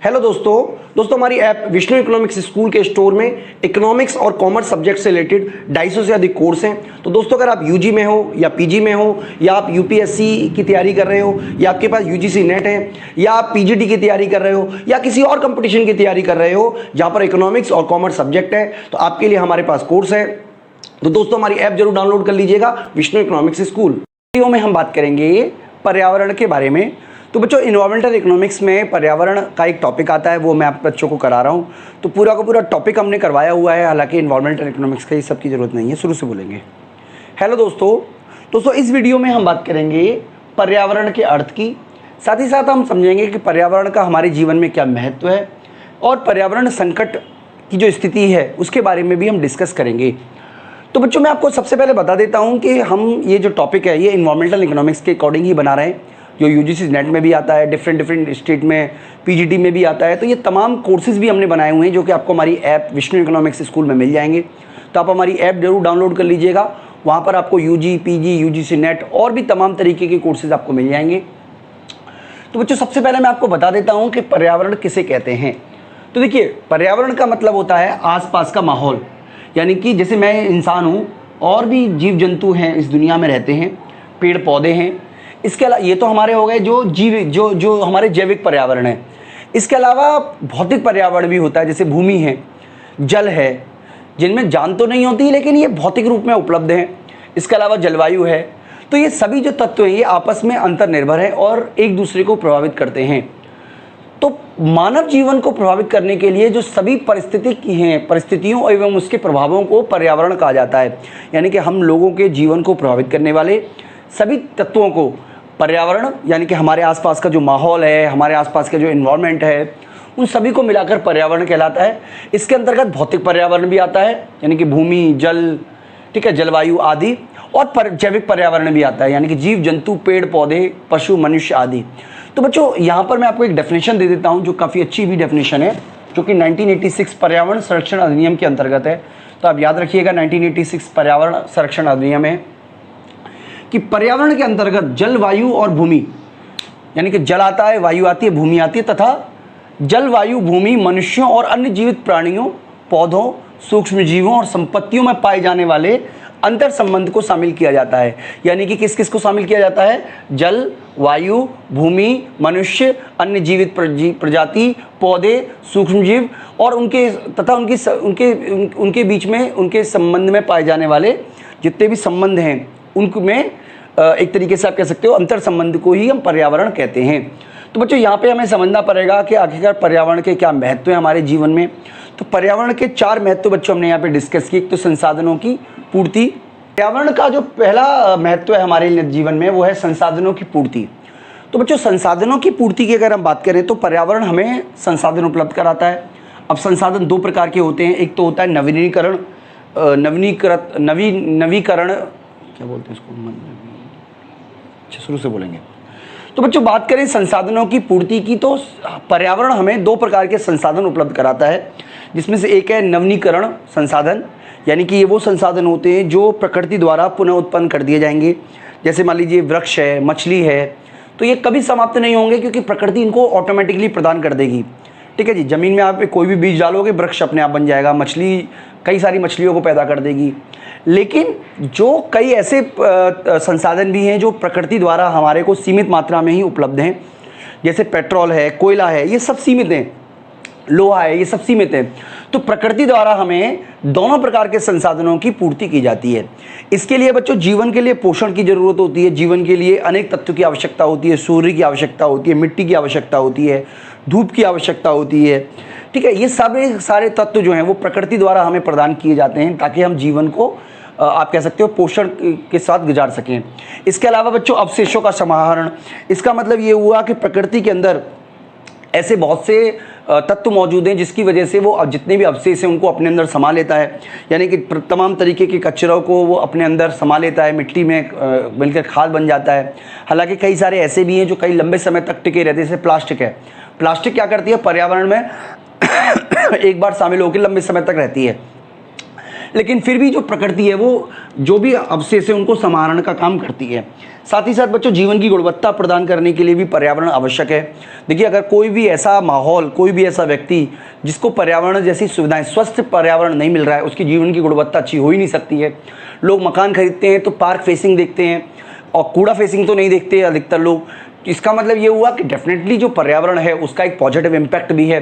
Hello दोस्तों हमारी app Vishnu economics school के स्टोर में इकोनॉमिक्स और कॉमर्स सब्जेक्ट से रिलेटेड 250 से अधिक कोर्स हैं। तो दोस्तों अगर आप यूजी में हो या पीजी में हो या आप यूपीएससी की तैयारी कर रहे हो या आपके पास यूजीसी नेट है या आप पीजीटी की तैयारी कर रहे हो या किसी और कंपटीशन की तैयारी कर रहे हो जहाँ पर इकोनॉमिक्स और कॉमर्स सब्जेक्ट है, तो आपके लिए हमारे पास कोर्स है। तो दोस्तों हमारी ऐप जरूर डाउनलोड कर लीजिएगा, विष्णु इकोनॉमिक्स स्कूल। वीडियो में हम बात करेंगे पर्यावरण के बारे में। तो बच्चों इन्वायरमेंटल इकोनॉमिक्स में पर्यावरण का एक टॉपिक आता है, वो मैं आप बच्चों को करा रहा हूँ। तो पूरा का पूरा टॉपिक हमने करवाया हुआ है, हालांकि इन्वायरमेंटल इकोनॉमिक्स का ये सब की ज़रूरत नहीं है, शुरू से बोलेंगे। हेलो दोस्तों इस वीडियो में हम बात करेंगे पर्यावरण के अर्थ की, साथ ही साथ हम समझेंगे कि पर्यावरण का हमारे जीवन में क्या महत्व है और पर्यावरण संकट की जो स्थिति है उसके बारे में भी हम डिस्कस करेंगे। तो बच्चों मैं आपको सबसे पहले बता देता हूँ कि हम ये जो टॉपिक है ये इन्वायरमेंटल इकोनॉमिक्स के अकॉर्डिंग ही बना रहे हैं, जो यूजीसी नेट में भी आता है, डिफरेंट स्टेट में पीजीटी में भी आता है। तो ये तमाम कोर्सेज़ भी हमने बनाए हुए हैं जो कि आपको हमारी ऐप विष्णु इकोनॉमिक्स स्कूल में मिल जाएंगे। तो आप हमारी ऐप जरूर डाउनलोड कर लीजिएगा, वहाँ पर आपको यूजी, पीजी, यूजीसी नेट और भी तमाम तरीके के कोर्सेज़ आपको मिल जाएंगे। तो बच्चों सबसे पहले मैं आपको बता देता हूँ कि पर्यावरण किसे कहते हैं। तो देखिए पर्यावरण का मतलब होता है आसपास का माहौल, यानी कि जैसे मैं इंसान हूँ और भी जीव जंतु हैं इस दुनिया में रहते हैं, पेड़ पौधे हैं। इसके अलावा ये तो हमारे हो गए जो जीव जो हमारे जैविक पर्यावरण है। इसके अलावा भौतिक पर्यावरण भी होता है, जैसे भूमि है, जल है, जिनमें जान तो नहीं होती लेकिन ये भौतिक रूप में उपलब्ध हैं। इसके अलावा जलवायु है। तो ये सभी जो तत्व हैं ये आपस में अंतर्निर्भर हैं और एक दूसरे को प्रभावित करते हैं। तो मानव जीवन को प्रभावित करने के लिए जो सभी परिस्थितियों एवं उसके प्रभावों को पर्यावरण कहा जाता है। यानी कि हम लोगों के जीवन को प्रभावित करने वाले सभी तत्वों को पर्यावरण, यानी कि हमारे आसपास का जो माहौल है, हमारे आसपास का जो एनवायरनमेंट है, उन सभी को मिलाकर पर्यावरण कहलाता है। इसके अंतर्गत भौतिक पर्यावरण भी आता है, यानी कि भूमि, जल, ठीक है, जलवायु आदि, और जैविक पर्यावरण भी आता है, यानी कि जीव जंतु, पेड़ पौधे, पशु, मनुष्य आदि। तो बच्चों यहाँ पर मैं आपको एक डेफिनेशन दे देता हूँ जो काफ़ी अच्छी भी डेफिनेशन है, जो कि 1986 पर्यावरण संरक्षण अधिनियम के अंतर्गत है। तो आप याद रखिएगा 1986 पर्यावरण संरक्षण अधिनियम है कि पर्यावरण के अंतर्गत जल, वायु और भूमि, यानी कि जल आता है, वायु आती है, भूमि आती है, तथा जल, वायु, भूमि, मनुष्यों और अन्य जीवित प्राणियों, पौधों, सूक्ष्म जीवों और संपत्तियों में पाए जाने वाले अंतर संबंध को शामिल किया जाता है। यानी कि किस किस को शामिल किया जाता है? जल, वायु, भूमि, मनुष्य, अन्य जीवित प्रजाति, पौधे, सूक्ष्म जीव और उनके तथा उनके बीच में उनके संबंध में पाए जाने वाले जितने भी संबंध हैं उनमें एक तरीके से आप कह सकते हो अंतर संबंध को ही हम पर्यावरण कहते हैं। तो बच्चों यहाँ पे हमें समझना पड़ेगा कि आखिरकार पर्यावरण के क्या महत्व है हमारे जीवन में। तो पर्यावरण के 4 महत्व बच्चों हमने यहाँ पे डिस्कस किए। एक तो संसाधनों की पूर्ति। पर्यावरण का जो पहला महत्व है हमारे जीवन में वो है संसाधनों की पूर्ति। तो बच्चों संसाधनों की पूर्ति की अगर हम बात करें तो पर्यावरण हमें संसाधन उपलब्ध कराता है। अब संसाधन 2 प्रकार के होते हैं, एक तो होता है नवीकरण, क्या बोलते हैं इसको, अच्छा शुरू से बोलेंगे। तो बच्चों बात करें संसाधनों की पूर्ति की, तो पर्यावरण हमें 2 प्रकार के संसाधन उपलब्ध कराता है, जिसमें से एक है नवीनीकरण संसाधन, यानी कि ये वो संसाधन होते हैं जो प्रकृति द्वारा पुनः उत्पन्न कर दिए जाएंगे। जैसे मान लीजिए वृक्ष है, मछली है, तो ये कभी समाप्त नहीं होंगे क्योंकि प्रकृति इनको ऑटोमेटिकली प्रदान कर देगी। ठीक है जी, ज़मीन में आप कोई भी बीज डालोगे वृक्ष अपने आप बन जाएगा, मछली कई सारी मछलियों को पैदा कर देगी। लेकिन जो कई ऐसे संसाधन भी हैं जो प्रकृति द्वारा हमारे को सीमित मात्रा में ही उपलब्ध हैं, जैसे पेट्रोल है, कोयला है, ये सब सीमित हैं, लोहा है, ये सब सीमित है। तो प्रकृति द्वारा हमें दोनों प्रकार के संसाधनों की पूर्ति की जाती है। इसके लिए बच्चों जीवन के लिए पोषण की ज़रूरत होती है, जीवन के लिए अनेक तत्व की आवश्यकता होती है, सूर्य की आवश्यकता होती है, मिट्टी की आवश्यकता होती है, धूप की आवश्यकता होती है। ठीक है, ये सारे तत्व जो हैं वो प्रकृति द्वारा हमें प्रदान किए जाते हैं ताकि हम जीवन को आप कह सकते हो पोषण के साथ गुजार सकें। इसके अलावा बच्चों अवशेषों का समाहरण, इसका मतलब ये हुआ कि प्रकृति के अंदर ऐसे बहुत से तत्व मौजूद हैं जिसकी वजह से वो जितने भी अवशेष हैं उनको अपने अंदर समा लेता है, यानी कि तमाम तरीके के कचरों को वो अपने अंदर समा लेता है, मिट्टी में मिलकर खाद बन जाता है। हालांकि कई सारे ऐसे भी हैं जो कई लंबे समय तक टिके रहते हैं, जैसे प्लास्टिक है। प्लास्टिक क्या करती है, पर्यावरण में एक बार शामिल होकर लंबे समय तक रहती है, लेकिन फिर भी जो प्रकृति है वो जो भी अवशेष है उनको संवारण का काम करती है। साथ ही साथ बच्चों जीवन की गुणवत्ता प्रदान करने के लिए भी पर्यावरण आवश्यक है। देखिए अगर कोई भी ऐसा माहौल, कोई भी ऐसा व्यक्ति जिसको पर्यावरण जैसी सुविधाएं, स्वस्थ पर्यावरण नहीं मिल रहा है, उसकी जीवन की गुणवत्ता अच्छी हो ही नहीं सकती है। लोग मकान खरीदते हैं तो पार्क फेसिंग देखते हैं और कूड़ा फेसिंग तो नहीं देखते अधिकतर लोग। इसका मतलब ये हुआ कि डेफिनेटली जो पर्यावरण है उसका एक पॉजिटिव इम्पैक्ट भी है।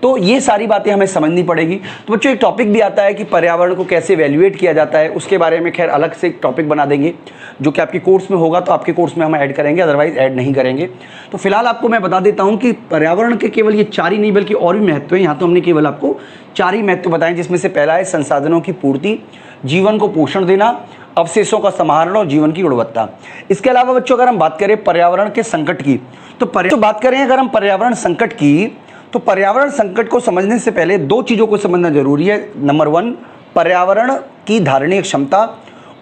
तो ये सारी बातें हमें समझनी पड़ेगी। तो बच्चों एक टॉपिक भी आता है कि पर्यावरण को कैसे वैल्यूएट किया जाता है, उसके बारे में खैर अलग से एक टॉपिक बना देंगे जो कि आपके कोर्स में होगा, तो आपके कोर्स में हम ऐड करेंगे, अदरवाइज ऐड नहीं करेंगे। तो फिलहाल आपको मैं बता देता हूँ कि पर्यावरण के केवल ये 4 ही नहीं बल्कि और भी महत्व है। यहाँ तो हमने केवल आपको 4 ही महत्व बताए, जिसमें से पहला है संसाधनों की पूर्ति, जीवन को पोषण देना, अवशेषों का समाहरण और जीवन की गुणवत्ता। इसके अलावा बच्चों अगर हम बात करें पर्यावरण के संकट की, तो बात करें अगर हम पर्यावरण संकट की, तो पर्यावरण संकट को समझने से पहले 2 चीज़ों को समझना जरूरी है। नंबर 1 पर्यावरण की धारणीय क्षमता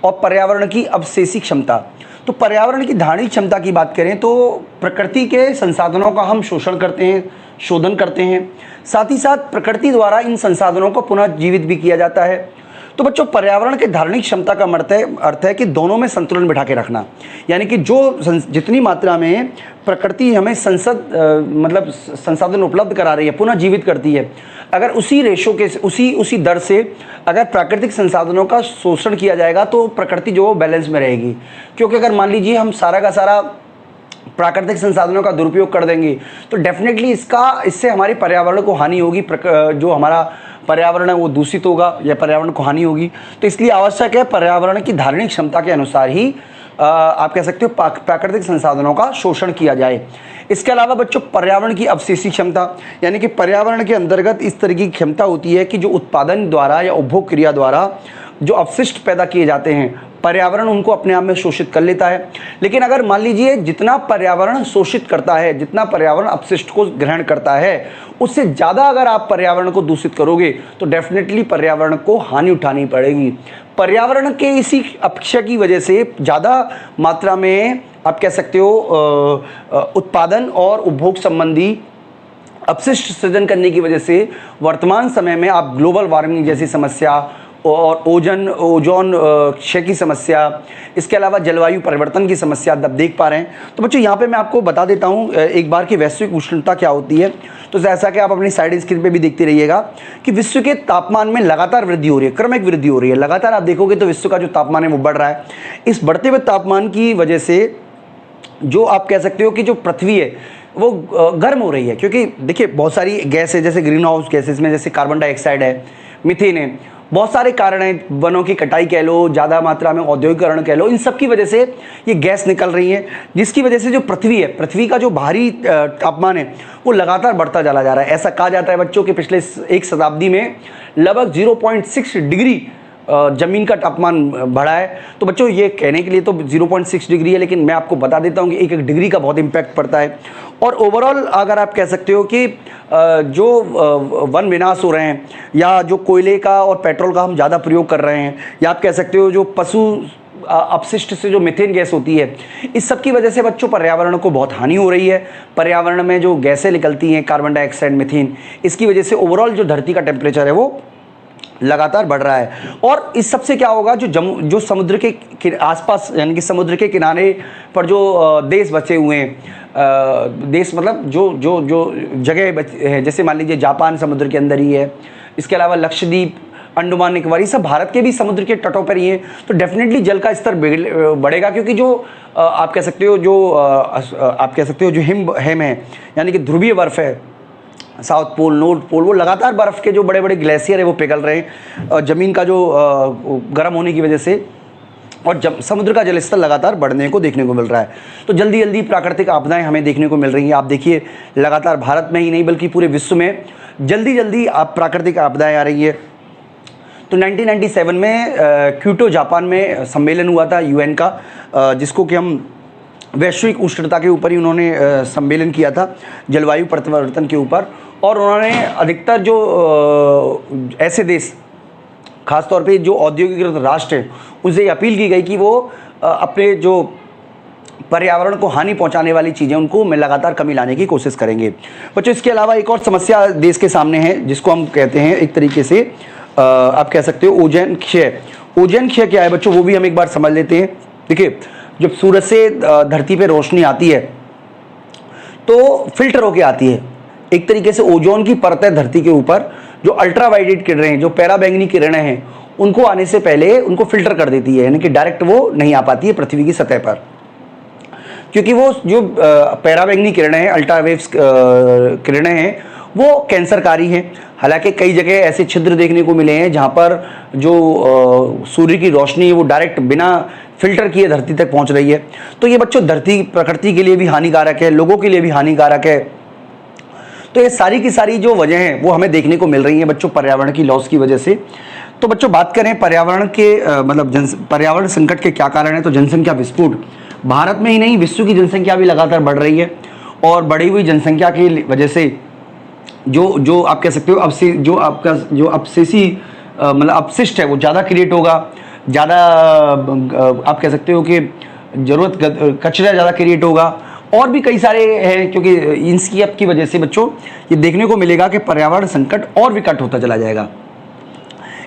और पर्यावरण की अवशेषी क्षमता। तो पर्यावरण की धारणीय क्षमता की बात करें तो प्रकृति के संसाधनों का हम शोषण करते हैं, शोधन करते हैं, साथ ही साथ प्रकृति द्वारा इन संसाधनों को पुनः जीवित भी किया जाता है। तो बच्चों पर्यावरण के धारणीय क्षमता का अर्थ है कि दोनों में संतुलन बिठा के रखना, यानी कि जितनी मात्रा में प्रकृति हमें संसाधन उपलब्ध करा रही है, पुनः जीवित करती है, अगर उसी रेशो के उसी दर से अगर प्राकृतिक संसाधनों का शोषण किया जाएगा तो प्रकृति जो बैलेंस में रहेगी। क्योंकि अगर मान लीजिए हम सारा का सारा प्राकृतिक संसाधनों का दुरुपयोग कर देंगे तो डेफिनेटली इससे हमारी पर्यावरण को हानि होगी, जो हमारा पर्यावरण है वो दूषित होगा या पर्यावरण को हानि होगी। तो इसलिए आवश्यक है पर्यावरण की धारणीय क्षमता के अनुसार ही आप कह सकते हो प्राकृतिक संसाधनों का शोषण किया जाए। इसके अलावा बच्चों पर्यावरण की अवशेषी क्षमता, यानी कि पर्यावरण के अंतर्गत इस तरह की क्षमता होती है कि जो उत्पादन द्वारा या उपभोग क्रिया द्वारा जो अपशिष्ट पैदा किए जाते हैं, पर्यावरण उनको अपने आप में शोषित कर लेता है। लेकिन अगर मान लीजिए जितना पर्यावरण शोषित करता है, जितना पर्यावरण अपशिष्ट को ग्रहण करता है, उससे ज़्यादा अगर आप पर्यावरण को दूषित करोगे तो डेफिनेटली पर्यावरण को हानि उठानी पड़ेगी। पर्यावरण के इसी अक्षय की वजह से ज़्यादा मात्रा में आप कह सकते हो उत्पादन और उपभोग संबंधी अपशिष्ट सृजन करने की वजह से वर्तमान समय में आप ग्लोबल वार्मिंग जैसी समस्या और ओजोन क्षय की समस्या, इसके अलावा जलवायु परिवर्तन की समस्या आप देख पा रहे हैं। तो बच्चों यहाँ पे मैं आपको बता देता हूँ एक बार कि वैश्विक उष्णता क्या होती है। तो जैसा कि आप अपनी साइड स्क्रीन पे भी देखते रहिएगा कि विश्व के तापमान में लगातार वृद्धि हो रही है, क्रमिक वृद्धि हो रही है। लगातार आप देखोगे तो विश्व का जो तापमान है वो बढ़ रहा है। इस बढ़ते हुए तापमान की वजह से जो आप कह सकते हो कि जो पृथ्वी है वो गर्म हो रही है, क्योंकि देखिए बहुत सारी गैस है, जैसे ग्रीन हाउस गैसेज में जैसे कार्बन डाइऑक्साइड है, मीथेन है, बहुत सारे कारण हैं, वनों की कटाई कह लो, ज़्यादा मात्रा में औद्योगिकरण कह लो, इन सब की वजह से ये गैस निकल रही है, जिसकी वजह से जो पृथ्वी है, पृथ्वी का जो बाहरी तापमान है वो लगातार बढ़ता चला जा रहा है। ऐसा कहा जाता है बच्चों कि पिछले 1 शताब्दी में लगभग 0.6 डिग्री ज़मीन का तापमान बढ़ा है। तो बच्चों ये कहने के लिए तो 0.6 डिग्री है, लेकिन मैं आपको बता देता हूँ कि 1 डिग्री का बहुत इम्पैक्ट पड़ता है। और ओवरऑल अगर आप कह सकते हो कि जो वन विनाश हो रहे हैं, या जो कोयले का और पेट्रोल का हम ज़्यादा प्रयोग कर रहे हैं, या आप कह सकते हो जो पशु अपशिष्ट से जो मीथेन गैस होती है, इस सब की वजह से बच्चों पर्यावरण को बहुत हानि हो रही है। पर्यावरण में जो गैसें निकलती हैं, कार्बन डाइऑक्साइड, मीथेन, इसकी वजह से ओवरऑल जो धरती का टेम्परेचर है वो लगातार बढ़ रहा है। और इस सब से क्या होगा, जो समुद्र के आसपास यानी कि समुद्र के किनारे पर जो देश बचे हुए हैं, देश मतलब जो जगह है, जैसे मान लीजिए जापान समुद्र के अंदर ही है, इसके अलावा लक्षद्वीप, अंडमान निकोबार, ये सब भारत के भी समुद्र के तटों पर ही हैं। तो डेफिनेटली जल का स्तर बढ़ेगा, क्योंकि जो आप कह सकते हो जो हिम है यानी कि ध्रुवीय बर्फ है, साउथ पोल, नॉर्थ पोल, वो लगातार बर्फ़ के जो बड़े बड़े ग्लेशियर है वो पिघल रहे हैं ज़मीन का जो गर्म होने की वजह से, और समुद्र का जलस्तर लगातार बढ़ने को देखने को मिल रहा है। तो जल्दी जल्दी प्राकृतिक आपदाएं हमें देखने को मिल रही हैं। आप देखिए लगातार भारत में ही नहीं बल्कि पूरे विश्व में जल्दी जल्दी आप प्राकृतिक आपदाएं आ रही है। तो 1997 में क्योटो जापान में सम्मेलन हुआ था UN का, जिसको कि हम वैश्विक उष्णता के ऊपर ही उन्होंने सम्मेलन किया था, जलवायु परिवर्तन के ऊपर। और उन्होंने अधिकतर जो ऐसे देश, खासतौर पे जो औद्योगिक राष्ट्र हैं, उनसे अपील की गई कि वो अपने जो पर्यावरण को हानि पहुंचाने वाली चीज़ें उनको में लगातार कमी लाने की कोशिश करेंगे। बच्चों इसके अलावा एक और समस्या देश के सामने है, जिसको हम कहते हैं एक तरीके से आप कह सकते हो ओजोन क्षय। ओजोन क्षय क्या है बच्चों, वो भी हम एक बार समझ लेते हैं। देखिए, जब सूरज से धरती पे रोशनी आती है तो फिल्टर होके आती है। एक तरीके से ओजोन की परत है धरती के ऊपर, जो अल्ट्रावायलेट किरणें हैं, जो पैराबैंगनी किरणें हैं, उनको आने से पहले उनको फिल्टर कर देती है, यानी कि डायरेक्ट वो नहीं आ पाती है पृथ्वी की सतह पर, क्योंकि वो जो पैराबैंगनी किरणें हैं, अल्ट्रावेव्स किरणें हैं, वो कैंसरकारी हैं। हालांकि कई जगह ऐसे छिद्र देखने को मिले हैं जहां पर जो सूर्य की रोशनी है वो डायरेक्ट बिना फिल्टर किए धरती तक पहुंच रही है। तो ये बच्चों धरती प्रकृति के लिए भी हानिकारक है, लोगों के लिए भी हानिकारक है। तो ये सारी की सारी जो वजह हैं वो हमें देखने को मिल रही हैं बच्चों, पर्यावरण की लॉस की वजह से। तो बच्चों बात करें पर्यावरण के पर्यावरण संकट के क्या कारण है, तो जनसंख्या विस्फोट। भारत में ही नहीं, विश्व की जनसंख्या भी लगातार बढ़ रही है, और बढ़ी हुई जनसंख्या की वजह से जो आप कह सकते हो जो अपशेषी अपशिष्ट है वो ज़्यादा क्रिएट होगा, ज़्यादा आप कह सकते हो कि कचरा ज़्यादा क्रिएट होगा, और भी कई सारे हैं, क्योंकि इनकी अब की वजह से बच्चों ये देखने को मिलेगा कि पर्यावरण संकट और विकट होता चला जाएगा।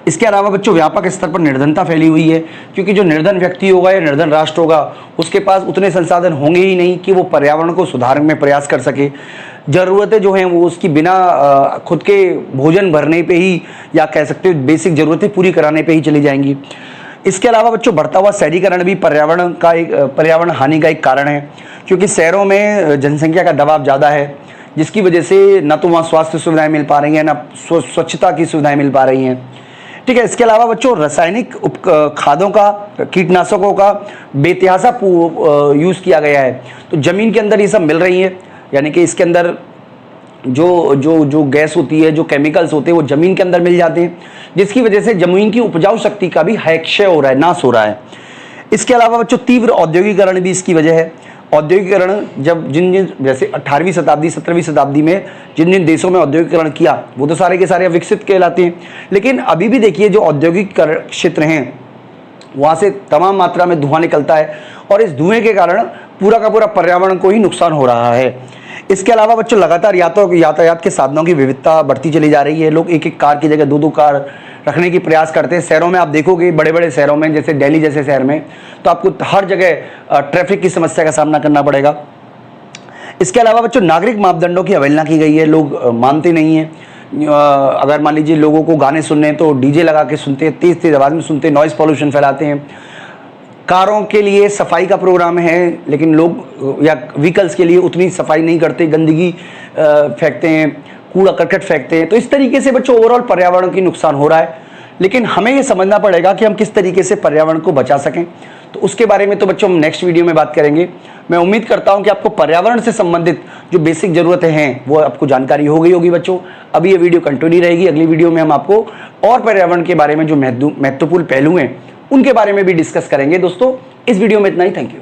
इसके अलावा बच्चों व्यापक स्तर पर निर्धनता फैली हुई है, क्योंकि जो निर्धन व्यक्ति होगा या निर्धन राष्ट्र होगा उसके पास उतने संसाधन होंगे ही नहीं कि वो पर्यावरण को सुधारने में प्रयास कर सके। ज़रूरतें जो हैं वो उसकी बिना खुद के भोजन भरने पे ही, या कह सकते हो बेसिक ज़रूरतें पूरी कराने पे ही चली जाएंगी। इसके अलावा बच्चों बढ़ता हुआ शहरीकरण भी पर्यावरण हानि का एक कारण है, क्योंकि शहरों में जनसंख्या का दबाव ज़्यादा है, जिसकी वजह से न तो वहाँ स्वास्थ्य सुविधाएं मिल पा रही हैं, न स्वच्छता की सुविधाएं मिल पा रही हैं। ठीक है। इसके अलावा बच्चों रासायनिक खादों का, कीटनाशकों का बेतहाशा यूज़ किया गया है, तो ज़मीन के अंदर ये सब मिल रही है, यानी कि इसके अंदर जो गैस होती है, जो केमिकल्स होते हैं वो ज़मीन के अंदर मिल जाते हैं, जिसकी वजह से ज़मीन की उपजाऊ शक्ति का भी क्षय हो रहा है, नाश हो रहा है। इसके अलावा बच्चों तीव्र औद्योगिकरण भी इसकी वजह है। औद्योगिकरण जब जैसे 18वीं शताब्दी 17वीं शताब्दी में जिन देशों में औद्योगिकरण किया वो तो सारे के सारे विकसित कहलाते हैं, लेकिन अभी भी देखिए जो औद्योगिक क्षेत्र हैं वहाँ से तमाम मात्रा में धुआं निकलता है, और इस धुएं के कारण पूरा का पूरा पर्यावरण को ही नुकसान हो रहा है। इसके अलावा बच्चों लगातार यातायात के साधनों की विविधता बढ़ती चली जा रही है। लोग एक एक कार की जगह दो कार रखने की प्रयास करते हैं। शहरों में आप देखोगे, बड़े बड़े शहरों में जैसे दिल्ली जैसे शहर में, तो आपको हर जगह ट्रैफिक की समस्या का सामना करना पड़ेगा। इसके अलावा बच्चों नागरिक मापदंडों की अवहेलना की गई है, लोग मानते नहीं हैं। अगर मान लीजिए लोगों को गाने सुनने हैं तो डीजे लगा के सुनते हैं, तेज तेज आवाज़ में सुनते हैं, नॉइज़ पॉल्यूशन फैलाते हैं। कारों के लिए सफाई का प्रोग्राम है, लेकिन लोग या व्हीकल्स के लिए उतनी सफाई नहीं करते, गंदगी फेंकते हैं, कूड़ा करकट फेंकते हैं। तो इस तरीके से बच्चों ओवरऑल पर्यावरण की नुकसान हो रहा है, लेकिन हमें ये समझना पड़ेगा कि हम किस तरीके से पर्यावरण को बचा सकें। तो उसके बारे में तो बच्चों हम नेक्स्ट वीडियो में बात करेंगे। मैं उम्मीद करता हूं कि आपको पर्यावरण से संबंधित जो बेसिक ज़रूरतें हैं वो आपको जानकारी हो गई होगी बच्चों। अभी ये वीडियो कंटिन्यू रहेगी, अगली वीडियो में हम आपको और पर्यावरण के बारे में जो महत्वपूर्ण पहलू हैं उनके बारे में भी डिस्कस करेंगे। दोस्तों इस वीडियो में इतना ही, थैंक यू।